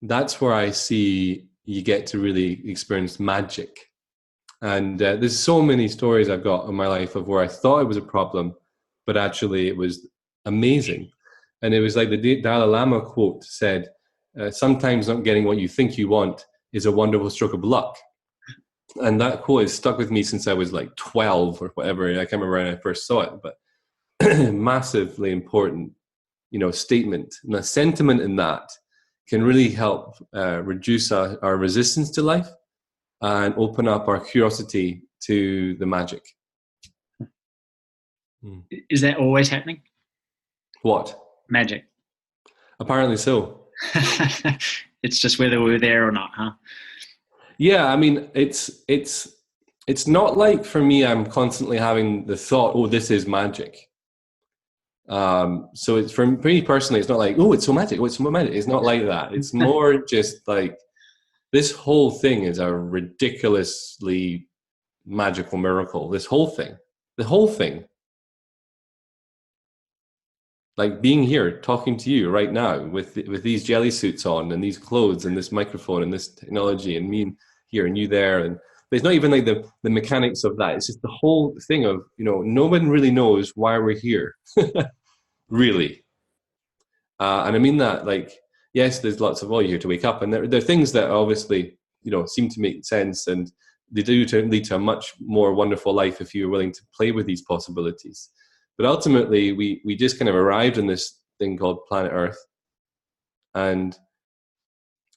That's where I see you get to really experience magic. And there's so many stories I've got in my life of where I thought it was a problem, but actually it was amazing. And it was like the Dalai Lama quote said, sometimes not getting what you think you want is a wonderful stroke of luck. And that quote has stuck with me since I was like 12 or whatever. I can't remember when I first saw it, but massively important, statement. And the sentiment in that can really help reduce our resistance to life and open up our curiosity to the magic. Is that always happening? What? Magic. Apparently so. It's just whether we're there or not, huh? Yeah, I mean, it's not like for me, I'm constantly having the thought, oh, this is magic. So it's for me personally, it's not like, oh, it's so magic. Oh, it's so magic. It's not like that. It's more just like this whole thing is a ridiculously magical miracle. The whole thing. Like being here, talking to you right now with these jelly suits on and these clothes and this microphone and this technology and me here and you there. And but it's not even like the mechanics of that. It's just the whole thing of, no one really knows why we're here, really. And I mean that, like, yes, there's lots of, you're here to wake up. And there are things that obviously, seem to make sense. And they do lead to a much more wonderful life if you're willing to play with these possibilities. But ultimately, we just kind of arrived in this thing called planet Earth. And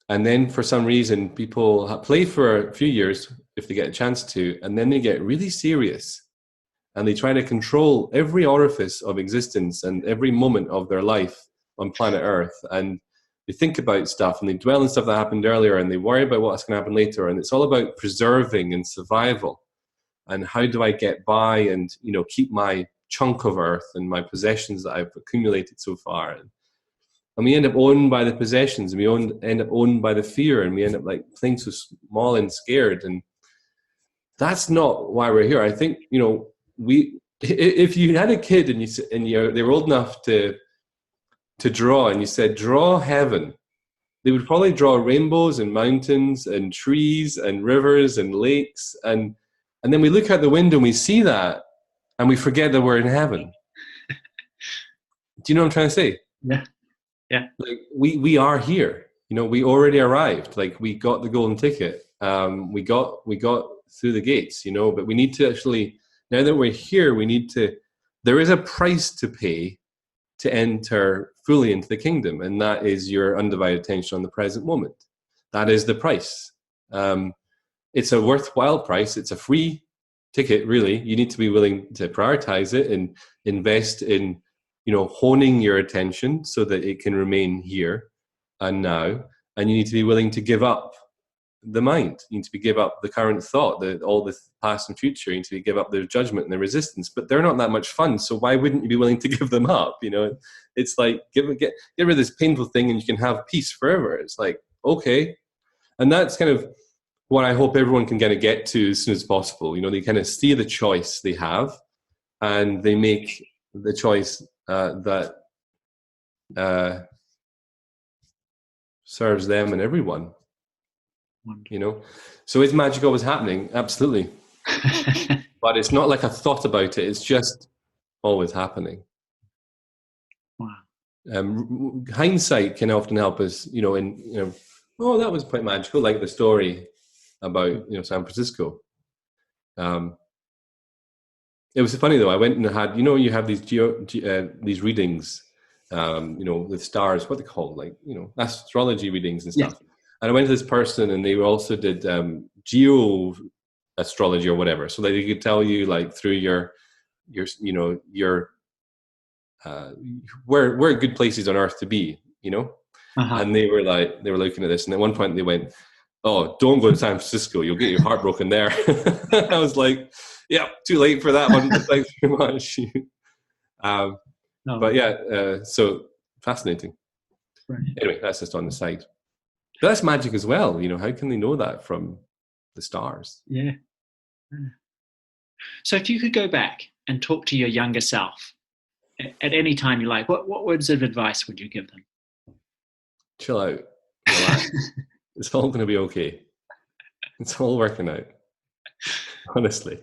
then for some reason, people play for a few years if they get a chance to, and then they get really serious. And they try to control every orifice of existence and every moment of their life on planet Earth. And they think about stuff and they dwell on stuff that happened earlier and they worry about what's going to happen later. And it's all about preserving and survival. And how do I get by and, keep my chunk of Earth and my possessions that I've accumulated so far. And we end up owned by the possessions, and we end up owned by the fear, and we end up like playing so small and scared. And that's not why we're here. I think, if you had a kid and they were old enough to draw, and you said, draw heaven, they would probably draw rainbows and mountains and trees and rivers and lakes. And then we look out the window and we see that and we forget that we're in heaven. Do you know what I'm trying to say? Yeah. Yeah. Like we are here. We already arrived. Like we got the golden ticket. We got through the gates, but we need to actually, now that we're here, there is a price to pay to enter fully into the kingdom, and that is your undivided attention on the present moment. That is the price. It's a worthwhile price. It's a free ticket, really. You need to be willing to prioritize it and invest in, honing your attention so that it can remain here and now. And you need to be willing to give up the mind. You need to give up the current thought, all the past and future. You need to give up the judgment and the resistance. But they're not that much fun, so why wouldn't you be willing to give them up? It's like get rid of this painful thing, and you can have peace forever. It's like, okay, and that's kind of what I hope everyone can kind of get to as soon as possible. They kind of see the choice they have, and they make the choice that serves them and everyone. So is magic always happening? Absolutely. But it's not like I thought about it. It's just always happening. Wow. Hindsight can often help us, that was quite magical, like the story about, San Francisco. It was funny though. I went and had, you have these these readings, with stars, what they call, like, astrology readings and stuff. Yeah. And I went to this person, and they also did geo astrology or whatever, so that they could tell you, like, through your where good places on Earth to be, And they were looking at this, and at one point they went, "Oh, don't go to San Francisco. You'll get your heart broken there." I was like, "Yeah, too late for that one. Thanks very much." But yeah, so fascinating. Right. Anyway, that's just on the side. But that's magic as well. How can they know that from the stars? Yeah. So if you could go back and talk to your younger self at any time you like, what words of advice would you give them? Chill out. Relax. It's all going to be okay. It's all working out. Honestly,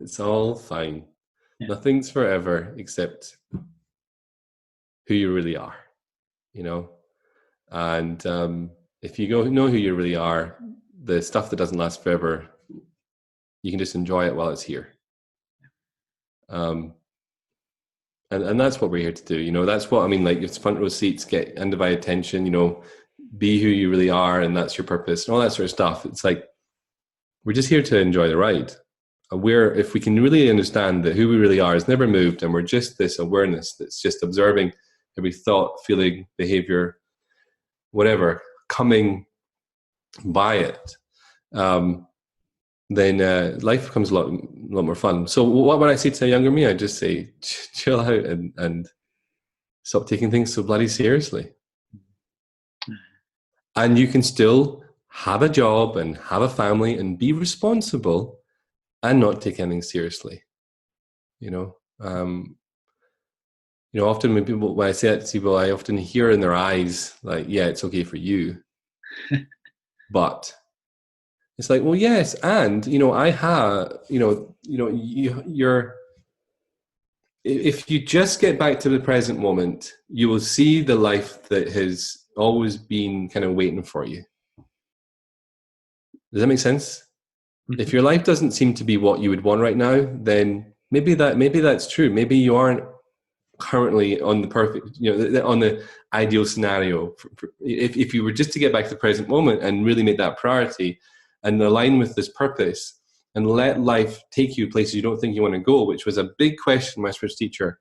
it's all fine. Yeah. Nothing's forever except who you really are, And if you know who you really are, the stuff that doesn't last forever, you can just enjoy it while it's here. And that's what we're here to do. That's what I mean. Like, it's front row seats, get undivided attention. Be who you really are, and that's your purpose, and all that sort of stuff. It's like we're just here to enjoy the ride. If we can really understand that who we really are has never moved, and we're just this awareness that's just observing every thought, feeling, behavior, whatever, coming by it, then life becomes a lot more fun. So what would I say to a younger me? I'd just say, chill out and stop taking things so bloody seriously. And you can still have a job and have a family and be responsible and not take anything seriously. Often when I say that to people, I often hear in their eyes, like, yeah, it's okay for you. But it's like, well, yes. And, I have, you're, if you just get back to the present moment, you will see the life that has always been kind of waiting for you. Does that make sense? Mm-hmm. If your life doesn't seem to be what you would want right now, then maybe that's true. Maybe you aren't currently on the perfect, on the ideal scenario. If you were just to get back to the present moment and really make that priority and align with this purpose and let life take you places you don't think you want to go, which was a big question my spiritual teacher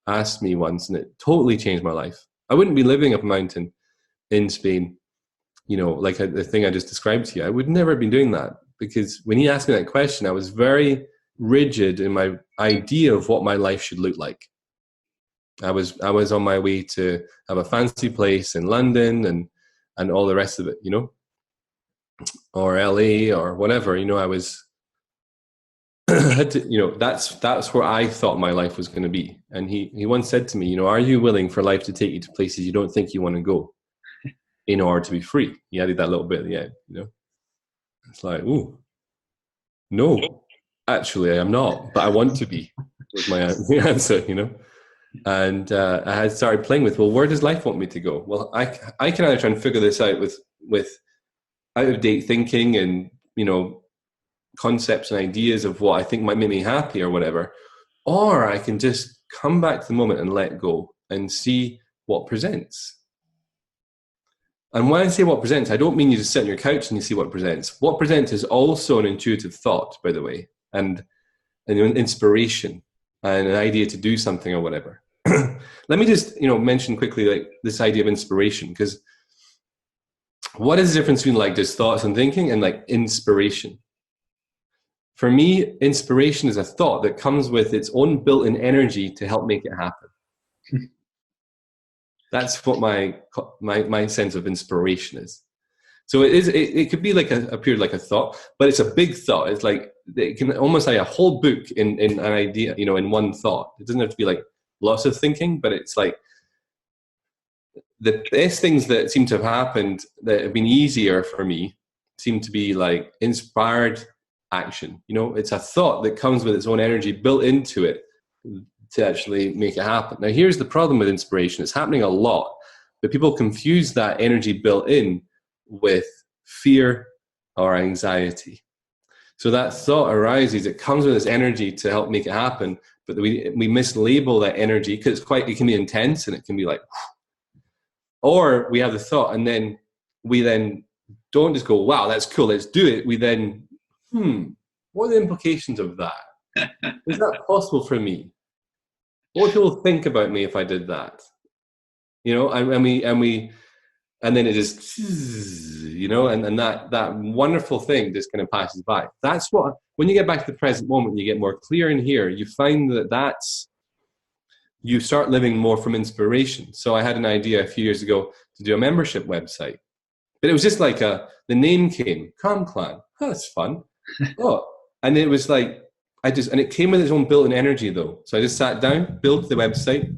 asked me once, and it totally changed my life. I wouldn't be living up a mountain in Spain, like the thing I just described to you. I would never have been doing that, because when he asked me that question, I was very rigid in my idea of what my life should look like. I was on my way to have a fancy place in London and all the rest of it, or LA or whatever. I was had to, that's where I thought my life was going to be. And he once said to me, are you willing for life to take you to places you don't think you want to go in order to be free? He added that little bit at the end, It's like, ooh, no, actually I am not, but I want to be, was my answer, And I had started playing with, well, where does life want me to go? Well, I can either try and figure this out with out-of-date thinking and, concepts and ideas of what I think might make me happy or whatever, or I can just come back to the moment and let go and see what presents. And when I say what presents, I don't mean you just sit on your couch and you see what presents. What presents is also an intuitive thought, by the way, and an inspiration and an idea to do something or whatever. Let me just, mention quickly, like, this idea of inspiration, because what is the difference between like just thoughts and thinking and like inspiration? For me, inspiration is a thought that comes with its own built-in energy to help make it happen. That's what my sense of inspiration is. So it could be like appeared like a thought, but it's a big thought. It's like, it can almost like a whole book in an idea, in one thought. It doesn't have to be like lots of thinking, but it's like the best things that seem to have happened that have been easier for me seem to be like inspired action. It's a thought that comes with its own energy built into it to actually make it happen. Now, here's the problem with inspiration. It's happening a lot, but people confuse that energy built in with fear or anxiety. So that thought arises, it comes with this energy to help make it happen, but we mislabel that energy because it can be intense and it can be like, or we have the thought and then we then don't just go, wow, that's cool, let's do it. We then, what are the implications of that? Is that possible for me? What would people think about me if I did that? And then it just, and that wonderful thing just kind of passes by. That's what, when you get back to the present moment, you get more clear in here, you find you start living more from inspiration. So I had an idea a few years ago to do a membership website, but it was just like the name came, Calm Clan. Oh, that's fun. Oh, and it was like, and it came with its own built-in energy though. So I just sat down, built the website,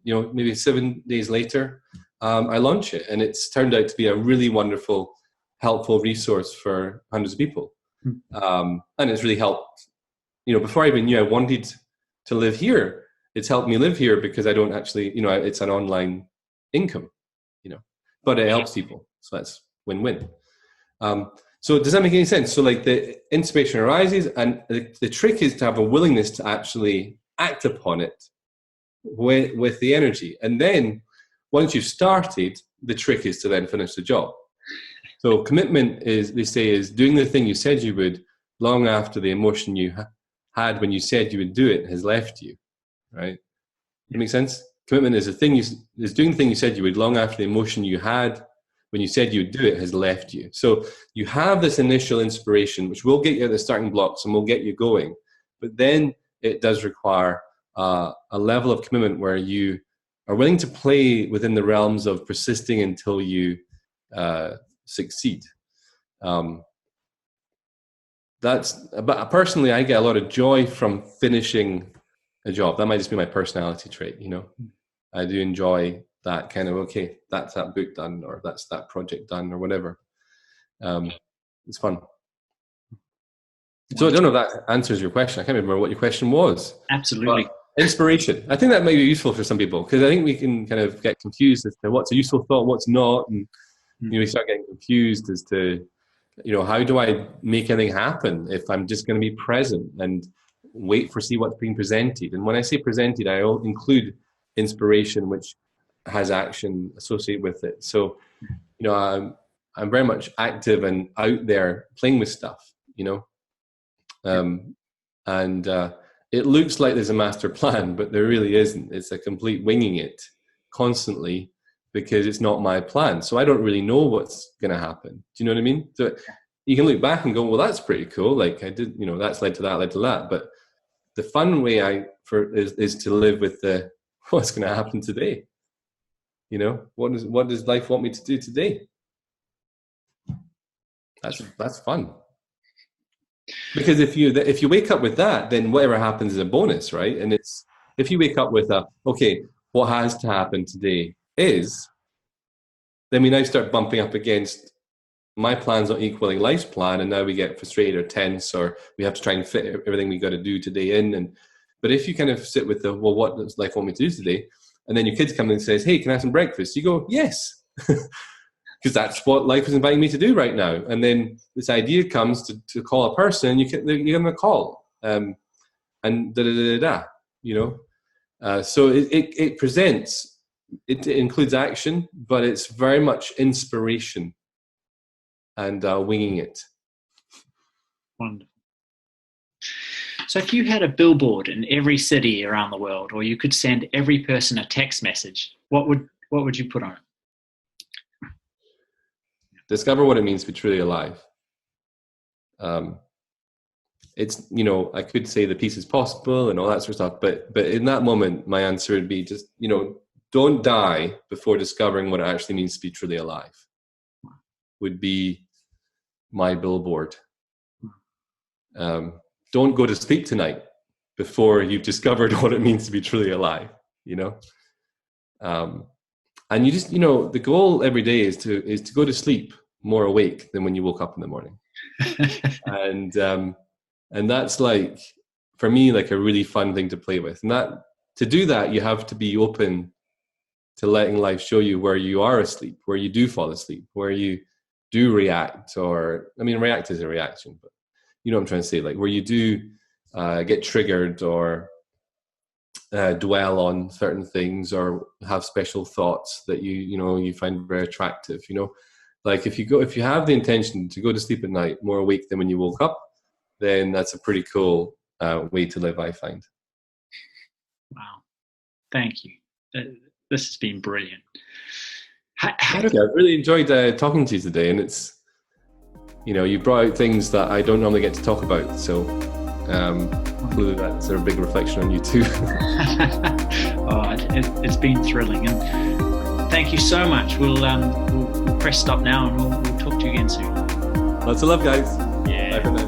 maybe 7 days later, I launched it, and it's turned out to be a really wonderful, helpful resource for hundreds of people. And it's really helped, before I even knew I wanted to live here, it's helped me live here because I don't actually, it's an online income, but it helps people. So that's win-win. So does that make any sense? So like the inspiration arises, and the trick is to have a willingness to actually act upon it with the energy. And then once you've started, the trick is to then finish the job. So commitment is doing the thing you said you would long after the emotion you had when you said you would do it has left you, right? That makes sense? Commitment is doing the thing you said you would long after the emotion you had when you said you would do it has left you. So you have this initial inspiration, which will get you at the starting blocks and will get you going. But then it does require a level of commitment where you are willing to play within the realms of persisting until you succeed. But personally, I get a lot of joy from finishing a job. That might just be my personality trait, you know. I do enjoy that kind of, okay, that's that book done, or that's that project done, or whatever. It's fun. So I don't know if that answers your question. I can't remember what your question was. Absolutely. But inspiration. I think that might be useful for some people, because I think we can kind of get confused as to what's a useful thought, what's not. And we start getting confused as to, how do I make anything happen if I'm just going to be present and wait for see what's being presented. And when I say presented, I include inspiration, which has action associated with it. So, I'm very much active and out there playing with stuff, and it looks like there's a master plan, but there really isn't. It's a complete winging it constantly, because it's not my plan. So I don't really know what's going to happen. Do you know what I mean? So you can look back and go, well, that's pretty cool. Like I did, that's led to that. But the fun way is to live with what's going to happen today. What does life want me to do today? That's fun. Because if you wake up with that, then whatever happens is a bonus, right? And it's, if you wake up with what has to happen today is, then we now start bumping up against my plan's not equaling life's plan, and now we get frustrated or tense, or we have to try and fit everything we got to do today in. But if you kind of sit with what does life want me to do today, and then your kids come in and says, hey, can I have some breakfast? You go, yes, because that's what life is inviting me to do right now. And then this idea comes to call a person, you give them a call, and so it presents, it includes action, but it's very much inspiration and winging it. Wonderful. So if you had a billboard in every city around the world, or you could send every person a text message, what would you put on it? Discover what it means to be truly alive. It's, I could say the peace is possible and all that sort of stuff, but in that moment, my answer would be just, don't die before discovering what it actually means to be truly alive. Would be my billboard. Don't go to sleep tonight before you've discovered what it means to be truly alive, and you just, the goal every day is to go to sleep more awake than when you woke up in the morning. And that's like, for me, like a really fun thing to play with. And to do that, you have to be open to letting life show you where you are asleep, where you do fall asleep, where you do react, react is a reaction, but you know what I'm trying to say, like where you do get triggered or dwell on certain things or have special thoughts that you find very attractive. Like if you have the intention to go to sleep at night more awake than when you woke up, then that's a pretty cool way to live, I find. Wow, thank you. This has been brilliant. I've really enjoyed talking to you today, and it's, you brought out things that I don't normally get to talk about, so hopefully that's a big reflection on you too. It's been thrilling, and thank you so much. We'll press stop now, and we'll talk to you again soon. Lots of love, guys. Yeah. Bye for now.